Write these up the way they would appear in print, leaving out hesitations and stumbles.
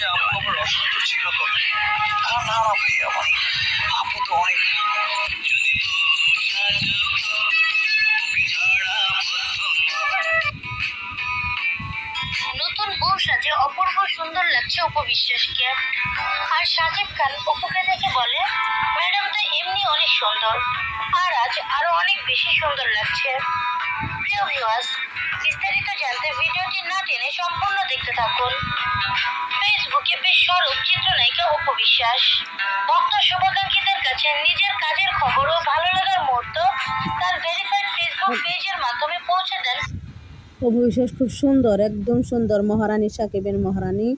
যে আপু আবার অসুন্দর ছিল তবে। না না ভাইয়া, মানে আপু তো অনেক। নতুন বউ সাজে অপূর্ব সুন্দর লাগছে অপবিশ্বাসকে। আর সাকিব খান অপুকে দেখে বলে, ম্যাডাম তো এমনি অনেক সুন্দর, আর আজ আরো অনেক বেশি সুন্দর লাগছে। প্রিয় ভিউয়ার্স, বিস্তারিত জানতে ভিডিওটি না টেনে সম্পূর্ণ দেখতে থাকুন। ফেসবুকে বেশ সরব চিত্রনায়িকা অপবিশ্বাস ভক্ত শুভাকাঙ্ক্ষীদের কাছে নিজের কাজের খবর ও ভালো লাগার মুহূর্ত তার ভেরিফাইড ফেসবুক পেজের মাধ্যমে পৌঁছে দেন। অপু বিশ্বাস খুব সুন্দর, একদম সুন্দর। মহারানী, সাকিবের মহারানী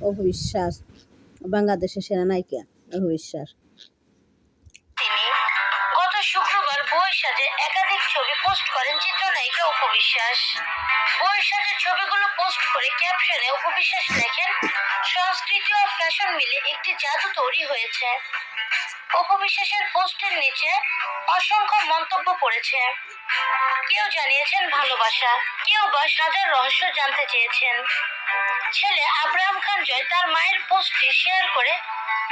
অপু বিশ্বাস, বাংলাদেশের সেরা নায়িকা অপু বিশ্বাস। তিনি গত শুক্রবার বই সাজে একাধিক ছবি পোস্ট করেন চিত্রনায়িকা অপু বিশ্বাস। বই সাজের ছবিগুলো পোস্ট করে ক্যাপশনে অপু বিশ্বাস লেখেন, সংস্কৃতি ও ফ্যাশন মিলে একটি জাদু তৈরি হয়েছে। অপু বিশ্বাসের পোস্টের নিচে অসংখ্য মন্তব্য পড়েছে। কেউ জানিয়েছেন ভালোবাসা, কেউ বা সাজার রহস্য জানতে চেয়েছেন। ছেলে আব্রাহাম খান জয় তার মায়ের পোস্টটি শেয়ার করে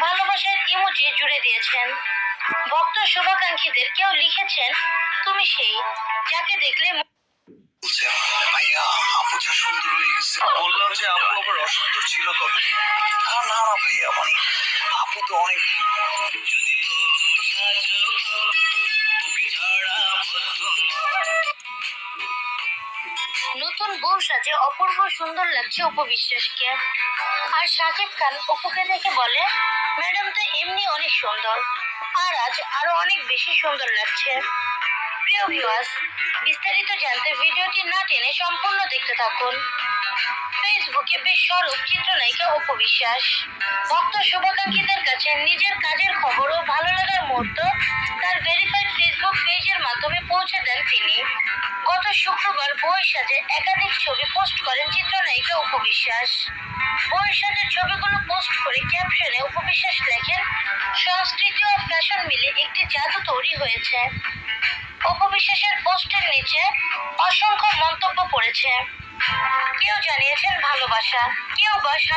ভালোবাসার ইমোজি জুড়ে দিয়েছেন। ভক্ত শুভাকাঙ্ক্ষীদের কেউ লিখেছেন, তুমি সেই যাকে দেখলে বলছে, ভাইয়া আপু যে সুন্দর হয়ে গেছে। বললাম যে আপু আবার অসুন্দর ছিল তবে। না না ভাইয়া, মানে আপু তো অনেক। নতুন বউ সাজে অপূর্ব সুন্দর লাগছে অপবিশ্বাসকে। আর সাকিব খান অপুকে দেখে বলে, ম্যাডাম তো এমনি অনেক সুন্দর, আর আজ আরো অনেক বেশি সুন্দর লাগছে। প্রিয় ভিউয়ার্স, বিস্তারিত জানতে ভিডিওটি না টেনে সম্পূর্ণ দেখতে থাকুন। ফেসবুকে বেশ সরব চিত্রনায়িকা অপবিশ্বাস ভক্ত শুভাকাঙ্ক্ষীদের কাছে নিজের কাজের খবর ও ভালো লাগার মুহূর্ত তার ভেরিফাইড ফেসবুক পেজের মাধ্যমে পৌঁছে দেন তিনি। গত শুক্রবার বই সাজে একাধিক ছবি পোস্ট করেন চিত্রনায়িকা অপবিশ্বাস। বই সাজের ছবিগুলো পোস্ট করে ক্যাপশনে অপবিশ্বাস লেখেন, সংস্কৃতি ও ফ্যাশন মিলে একটি জাদু তৈরি হয়েছে। অপবিশ্বাসের পোস্টের নিচে অসংখ্য মন্তব্য পড়েছে। কেউ জানিয়েছেন ভালোবাসা, কেউ বা